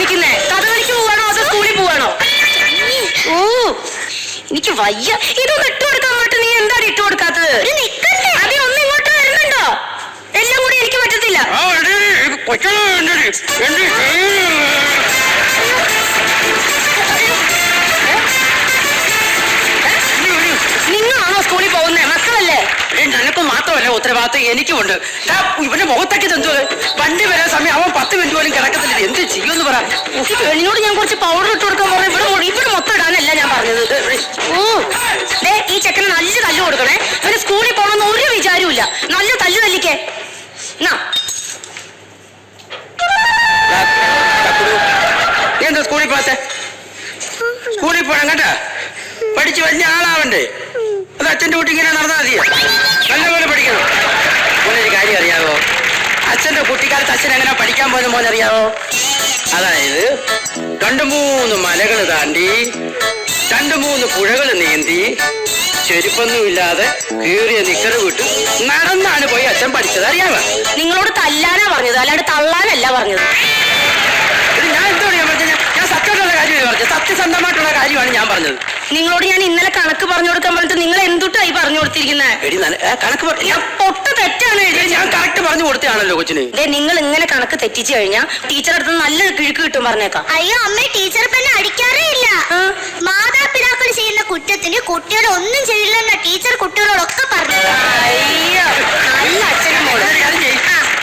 ചോദിക്കുന്നേ? കഥകളിക്ക് പോവാണോ അതോ സ്കൂളിൽ പോവാണോ? ഓ എനിക്ക് വയ്യ. ഇതൊന്നും ഇട്ട് കൊടുക്കാൻ പറ്റും. നീ എന്താണ് ഇട്ട് കൊടുക്കാത്തത്? അതെ, ഒന്ന് ഇങ്ങോട്ട് വരുന്നുണ്ടോ? എല്ലാം കൂടി എനിക്ക് പറ്റത്തില്ല. നിങ്ങളാണോ സ്കൂളിൽ പോകുന്നേ? മക്കളല്ലേ? നിനക്ക് മാത്രമല്ല ഉത്തരവാദിത്തം എനിക്കുമുണ്ട്. ഇവന്റെ മുഖത്തൊക്കെ എന്തോ വണ്ടി വരാൻ സമയം അവൻ 10 മിനിറ്റ് പോലും കിടക്കത്തില്ല. എന്ത് ചെയ്യുമെന്ന് പറ. എന്നോട് ഞാൻ കുറച്ച് പൗഡർ ഇട്ട് കൊടുക്കാൻ പറഞ്ഞു. ഇവിടെ മൊത്തം ഇടാനല്ല ഞാൻ പറഞ്ഞത്. ഓ ഈ ചെക്കന് നല്ല തല്ല് കൊടുക്കണേ. അവന് സ്കൂളിൽ പോകണമെന്ന് ഒരു വിചാരമില്ല. നല്ല തല്ല് തല്ലിക്കേ. നീ എന്താ സ്കൂളിൽ പോകാത്തെ? സ്കൂളിൽ പോകണം കേട്ടാ. പഠിച്ച് വലിയ ആളാവണ്ടേ? അത് അച്ഛൻ്റെ കുട്ടി ഇങ്ങനെ നടന്നാൽ മതിയോ? നല്ലപോലെ പഠിക്കണം. മോനൊരു കാര്യം അറിയാവോ? അച്ഛൻ്റെ കുട്ടിക്കാലത്ത് അച്ഛൻ എങ്ങനെ പഠിക്കാൻ പോകുന്ന മോനറിയാവോ? അതായത് 2-3 മലകൾ താണ്ടി 2-3 പുഴകൾ നീന്തി ചെരുപ്പൊന്നുമില്ലാതെ കീറിയ നിക്കറ് വിട്ട് നടന്നാണ് പോയി അച്ഛൻ പഠിച്ചത്. അറിയാമോ? നിങ്ങളോട് തല്ലാനാ പറഞ്ഞത്, അല്ലാണ്ട് തള്ളാനല്ല പറഞ്ഞത്. ഞാൻ എന്താണ് ഞാൻ പറഞ്ഞത്? ഞാൻ സത്യമായിട്ടുള്ള കാര്യമാണ് പറഞ്ഞത്. സത്യസന്ധമായിട്ടുള്ള കാര്യമാണ് ഞാൻ പറഞ്ഞത്. നിങ്ങളോട് ഞാൻ ഇന്നലെ കണക്ക് പറഞ്ഞു കൊടുക്കാൻ പറഞ്ഞിട്ട് നിങ്ങൾ എന്തുട്ടായി പറഞ്ഞു കൊടുത്തിരിക്കുന്നത്? കണക്ക് പൊട്ട തെറ്റാണ്. ഞാൻ കറക്റ്റ് പറഞ്ഞു കൊടുത്തതാണല്ലോ കൊച്ചിന്. നിങ്ങൾ ഇങ്ങനെ കണക്ക് തെറ്റിച്ചു കഴിഞ്ഞാൽ ടീച്ചർ അടുത്ത് നല്ല കിഴുക്ക് കിട്ടും പറഞ്ഞേക്കാം. അയ്യോ അമ്മ, ടീച്ചർ പിന്നെ അടിക്കാറേ ഇല്ല. മാതാപിതാക്കൾ ചെയ്യുന്ന കുറ്റത്തിന് കുട്ടികൾ ഒന്നും ചെയ്യില്ലെന്ന ടീച്ചർ കുട്ടികളോടൊക്കെ പറഞ്ഞു. അയ്യോ നല്ല അച്ഛനും മോളെ.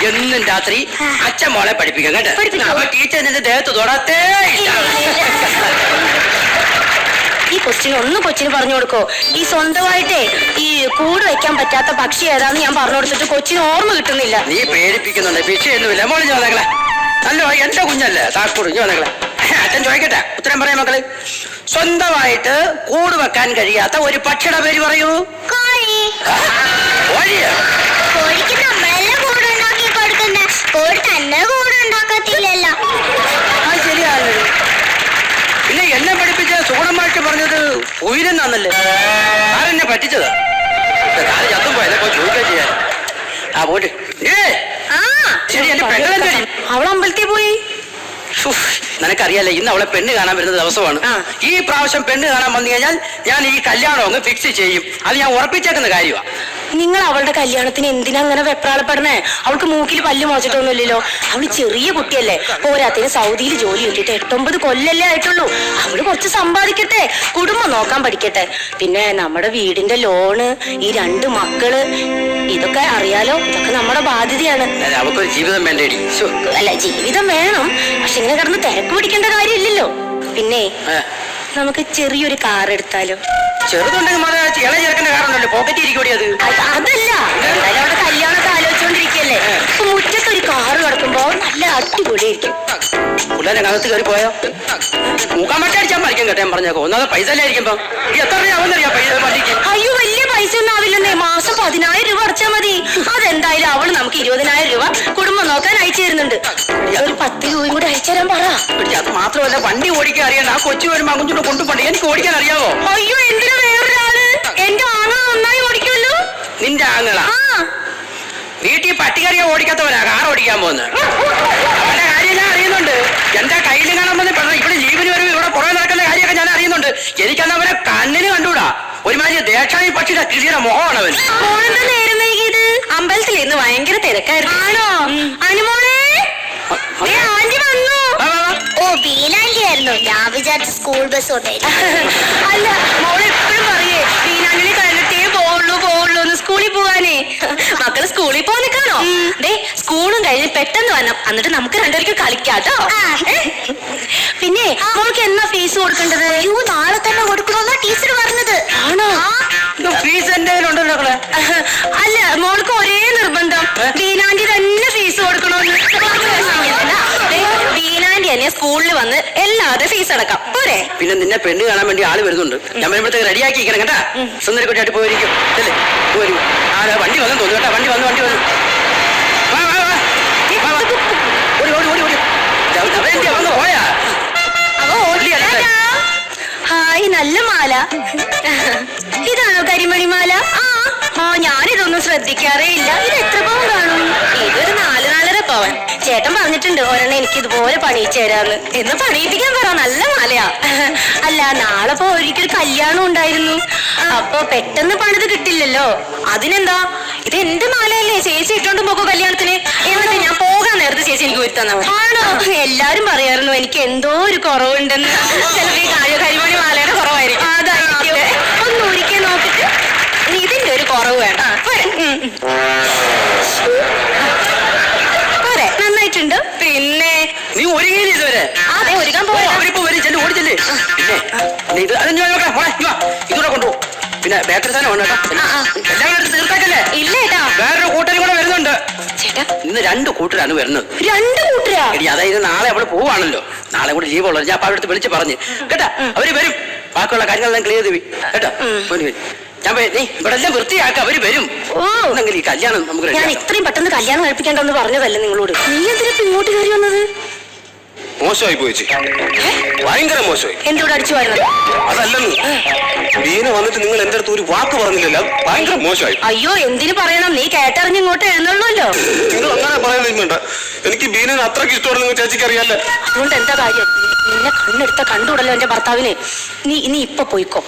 എന്നും രാത്രി അച്ഛൻ മോളെ പഠിപ്പിക്കാം കേട്ടോ. അപ്പൊ ടീച്ചർ നിന്റെ ദേഹത്ത് തൊടാത്തേ. ഈ കൊച്ചിന് പറഞ്ഞു കൊടുക്കോ? ഈ സ്വന്തമായിട്ടേ ഈ കൂട് വെക്കാൻ പറ്റാത്ത പക്ഷി ഏതാന്ന് ഞാൻ പറഞ്ഞു കൊടുത്തിട്ട് കൊച്ചിന് ഓർമ്മ കിട്ടുന്നില്ല. നീ പേടിപ്പിക്കുന്നുണ്ട്. വിഷയൊന്നുമില്ല. മോള് ചോദിക്കളെ. അല്ലോ എന്റെ കുഞ്ഞല്ലേ താക്കൂട് ചോദിക്കളെ. അച്ഛൻ ചോദിക്കട്ടെ, ഉത്തരം പറയാം മക്കള്. സ്വന്തമായിട്ട് കൂട് വെക്കാൻ കഴിയാത്ത ഒരു പക്ഷിയുടെ പേര് പറയൂ. കോഴി. കോഴിയോ? കോഴിക്ക് നമ്മളെല്ലാം കൂടുണ്ടാക്കി കൊടുക്കുന്ന, കോഴി തന്നെ കൂടുണ്ടാക്കത്തില്ലല്ലോ. അത് ശരിയാണ്. പിന്നെ എന്നെ പഠിപ്പിച്ച സുഗുണമായിട്ട് പറഞ്ഞത് ഉയരെന്നാന്നല്ലേ? ആരെന്നെ പറ്റിച്ചതാ? കാല് ചത്തും പോയല്ലേ പോയി ചോദിക്കാൻ ചെയ്യാൻ. ആ പോട്ട്. ശരി, എന്റെ പെങ്ങളെ അവൾ അമ്പലത്തിൽ പോയി. നിനക്കറിയാലേ, ഇന്ന് അവളെ പെണ്ണ് കാണാൻ വരുന്ന ദിവസമാണ്. ഈ പ്രാവശ്യം പെണ്ണ് കാണാൻ വന്നു കഴിഞ്ഞാൽ ഞാൻ ഈ കല്യാണം അങ്ങ് ഫിക്സ് ചെയ്യും. അത് ഞാൻ ഉറപ്പിച്ചേക്കുന്ന കാര്യമാണ്. നിങ്ങൾ അവളുടെ കല്യാണത്തിന് എന്തിനാ അങ്ങനെ വെപ്രാളപ്പെടണേ? അവൾക്ക് മൂക്കിൽ പല്ല് മോച്ചിട്ടൊന്നുമില്ലല്ലോ. അവള് ചെറിയ കുട്ടിയല്ലേ. പോരാത്തിന് സൗദിയിൽ ജോലി കിട്ടിയിട്ട് 8-9 കൊല്ലല്ലേ ആയിട്ടുള്ളൂ. അവള് കുറച്ച് സമ്പാദിക്കട്ടെ, കുടുംബം നോക്കാൻ പഠിക്കട്ടെ. പിന്നെ നമ്മുടെ വീടിന്റെ ലോണ്, ഈ 2 മക്കള്, ഇതൊക്കെ അറിയാലോ. ഇതൊക്കെ നമ്മുടെ ബാധ്യതയാണ്. അവൾക്കൊരു ജീവിതം വേണ്ടേടി. അല്ല, ജീവിതം വേണം. പക്ഷെ ഇങ്ങനെ കിടന്ന് തിരക്ക് പിടിക്കേണ്ട കാര്യമില്ലല്ലോ. പിന്നെ നമുക്ക് ചെറിയൊരു കാർ എടുത്താലോ? ചെറുതുണ്ടെങ്കിൽ ഇളയ ചെറുക്കന്റെ കാറുണ്ടല്ലോ, പോക്കറ്റ് ഇരിക്കൂടി. അത് അതല്ല, എന്തായാലും അവിടെ കല്യാണമൊക്കെ ആലോചിച്ചോണ്ടിരിക്കല്ലേ. ഇപ്പൊ മുറ്റത്ത് ഒരു കാറ് കിടക്കുമ്പോ നല്ല അടിപൊളിയായിരിക്കും. പിള്ളേരെ അകത്ത് കയറി പോയോ? മൂക്കാൻ മറ്റടിച്ചാൽ മരിക്കും കേട്ടോ. ഞാൻ പറഞ്ഞേക്കോ, ഒന്നാമത് പൈസ അല്ലായിരിക്കുമ്പോ എത്ര രൂപയാവുന്നറിയാം പൈസ വണ്ടിക്ക്? അയ്യോ, വലിയ പൈസ ഒന്നും ആവില്ലെന്നേ. മാസം 10,000 രൂപ അടച്ചാൽ മതി. അതെന്തായാലും അവള് നമുക്ക് 20,000 രൂപ കുടുംബം നോക്കാൻ അയച്ചു തരുന്നുണ്ട്. ഒരു 10 രൂപയും കൂടി അയച്ചു തരാൻ പറ. അത് മാത്രമല്ല, വണ്ടി ഓടിക്കാൻ അറിയാൻ ആ കൊച്ചു വരുമ്പോ അങ്ങോട്ട് കൊണ്ടുപോണ്ട്. എനിക്ക് ഓടിക്കാൻ അറിയാവോ? അയ്യോ, എന്തിനാ വേറൊരാള്? എന്റെ ആങ്ങള നന്നായി ഓടിക്കുമല്ലോ. നിന്റെ ആങ്ങള വീട്ടിൽ പട്ടിക്കറിയാ ഓടിക്കാത്തവനാ കാർ ഓടിക്കാൻ പോകുന്നത്. അവന്റെ കാര്യം ഞാൻ അറിയുന്നുണ്ട്. എന്റെ കയ്യിൽ കാണാൻ വന്ന് പറഞ്ഞു ഇവിടെ ലീവിന് വരും, ഇവിടെ പുറകെ നടക്കുന്ന കാര്യമൊക്കെ ഞാൻ അറിയുന്നുണ്ട്. എനിക്കന്ന് അവനെ കണ്ണിന് കണ്ടുകൂടാ. ഒരുമാതിരി ദേശായി പക്ഷിയുടെ കൃഷിയുടെ മുഖമാണ് അവൻ. നേരം വൈകിയത് അമ്പലത്തിൽ ഇന്ന് ഭയങ്കര തിരക്കായിരുന്നു. ആണോ? അനുമോളെ, ആന്റി വന്നു. ഓ, ബീനാന്റി ആയിരുന്നു. ഞാൻ വിചാരിച്ച സ്കൂൾ ബസ് അല്ല, മോളെ എപ്പോഴും പറയേ ബീനാന്റിനെ കഴിഞ്ഞിട്ടേ പോവുള്ളൂ എന്ന് സ്കൂളിൽ പോവാനേ. മക്കള് സ്കൂളിൽ പോകാൻ നിൽക്കാണോ? സ്കൂളും കഴിഞ്ഞ് പെട്ടെന്ന് വരണം. എന്നിട്ട് നമുക്ക് 2 പേർക്ക് കളിക്കാട്ടോ. പിന്നെ മോൾക്ക് എന്നാ ഫീസ് കൊടുക്കേണ്ടത്? നാളെ തന്നെ കൊടുക്കണമെന്നാ ടീച്ചർ പറഞ്ഞത്. ആണോ? ഫീസ് എന്റെ ഉണ്ടല്ലോ. അല്ല, മോൾക്ക് ഒരേ നിർബന്ധം, ബീനാന്റി തന്നെ ഫീസ് കൊടുക്കണമെന്ന്. ബീനാന്റി തന്നെ സ്കൂളിൽ വന്ന് എല്ലാവരുടെ ഫീസ് അടക്കാം പോരെ? പിന്നെ നിന്നെ പെണ്ണ് കാണാൻ വേണ്ടി ആള് വരുന്നുണ്ട്. ഞാൻ വരുമ്പോഴത്തേക്ക് റെഡിയാക്കി കേട്ടാ. സുന്ദരിക്കുട്ടിയായിട്ട് പോയിരിക്കും. അല്ലേ? പോരും. വണ്ടി വന്നു തോന്നുന്നു കേട്ടാ. വണ്ടി വന്നു. പോയാ ഹായ്, നല്ല മാല. ഇതാണോ കരിമണിമാല? ഞാനിതൊന്നും ശ്രദ്ധിക്കാറേ ഇല്ല. ഇത് എത്ര പവൻ കാണും? ഇതൊരു 4-4.5 പവൻ. ചേട്ടൻ പറഞ്ഞിട്ടുണ്ട് ഒരെണ്ണം എനിക്ക് ഇതുപോലെ പണിയിച്ചു തരാന്ന്. എന്ന് പണിയിപ്പിക്കാൻ പറ, നല്ല മാലയാ. അല്ല, നാളെ ഇപ്പൊ ഒരിക്കൽ കല്യാണം ഉണ്ടായിരുന്നു. അപ്പൊ പെട്ടെന്ന് പണിത് കിട്ടില്ലല്ലോ. അതിനെന്താ, ഇത് എന്റെ മാലയല്ലേ, ചേച്ചി ഇട്ടോണ്ട് പോകോ കല്യാണത്തിന്. എന്നിട്ട് ഞാൻ പോകാൻ നേരത്തെ ചേച്ചി എനിക്ക് വരുത്താൻ ആണോ? എല്ലാരും പറയായിരുന്നു എനിക്ക് എന്തോ ഒരു കുറവുണ്ടെന്ന്. ചിലപ്പോ ഈ കരിമണി മാലയുടെ കുറവായിരിക്കും. അതായിരിക്കും. ഒന്ന് ഒരിക്കൽ നോക്കിട്ട് ഇതിന്റെ ഒരു കുറവ് വേണ്ട. പോരെ, നന്നായിട്ടുണ്ട്. പിന്നെ നീ ഒരുങ്ങിയില്ല ഇതുവരെ? അതെ, ഒരുക്കാൻ പോയാ അവരിപ്പോ വരും, ചെല്ലു ഓടിച്ചല്ലേ. പിന്നെ ഇത് അത് ഞാൻ നോക്കാം. ഇതൂടെ കൊണ്ടുപോകും. പിന്നെ ബേക്കറി സാധനം ഉണ്ട് കേട്ടോ. എല്ലാം എടുത്ത് തീർത്താക്കല്ലേ. ഇല്ല ഏട്ടാ, വേറൊരു കൂട്ടരും കൂടെ വരുന്നുണ്ട്. ചേട്ടാ ഇന്ന് 2 കൂട്ടരാണ് വരുന്നത്. 2 കൂട്ടരാ? എടി, അതായത് നാളെ അവിടെ പോവാണല്ലോ. നാളെ കൂടെ ലീവ് ഉള്ളത്. ഞാൻ അപ്പൊ അവിടെ വിളിച്ച് പറഞ്ഞു കേട്ടാ. അവര് വരും. ബാക്കിയുള്ള കാര്യങ്ങളെല്ലാം ക്ലിയർ ചെയ്തു കേട്ടോ. ഞാൻ നീ ഇവിടെ എല്ലാം വൃത്തിയാക്ക, അവര് വരും. ഈ കല്യാണം നമുക്ക് ഞാൻ ഇത്രയും പെട്ടെന്ന് കല്യാണം കഴിപ്പിക്കേണ്ടെന്ന് പറഞ്ഞതല്ലേ നിങ്ങളോട്. നീ എന്തിനാ ഇങ്ങോട്ട് കയറി വന്നത്? മോശമായി പോയി, ഭയങ്കര മോശമായി. എന്തുകൂടെ അടിച്ചു വരുന്നത്? അതല്ലെന്ന്, ബീന വന്നിട്ട് നിങ്ങൾ എന്റെ അടുത്ത് ഒരു വാക്ക് പറഞ്ഞില്ലല്ലോ, അത് ഭയങ്കര മോശമായി. അയ്യോ, എന്തിനു പറയണം, നീ കേട്ടറിഞ്ഞ് ഇങ്ങോട്ട് എഴുന്നള്ളല്ലോ. നിങ്ങൾ അങ്ങനെ പറയാനൊന്നും വേണ്ട. എനിക്ക് ബീനന് അത്രയ്ക്ക് ഇഷ്ടമാണെന്ന് ചേച്ചിക്ക് അറിയാല്ലേ. അതുകൊണ്ട് എന്താ കാര്യം? നിന്നെ കണ്ണെടുത്ത കണ്ടുകൂടല്ലോ എന്റെ ഭർത്താവിന്. നീ ഇപ്പൊ പോയിക്കോ.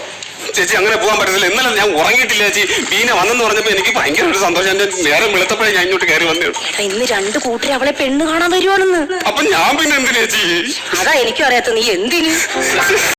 ചേച്ചി അങ്ങനെ പോകാൻ പറ്റത്തില്ല. ഇന്നലെ ഞാൻ ഉറങ്ങിയിട്ടില്ല ചേച്ചി. ബീന വന്നെന്ന് പറഞ്ഞപ്പോ എനിക്ക് ഭയങ്കര ഒരു സന്തോഷം. എന്റെ നേരം വെളുത്തപ്പോഴേ ഞാൻ ഇങ്ങോട്ട് കയറി വന്നേ. എടാ, ഇന്ന് 2 കൂട്ടരെ അവളെ പെണ്ണ് കാണാൻ വരുവാണെന്ന്. അപ്പൊ ഞാൻ പിന്നെ എന്തിനാ ചേച്ചി? അതാ എനിക്കും അറിയാത്ത, നീ എന്തിന്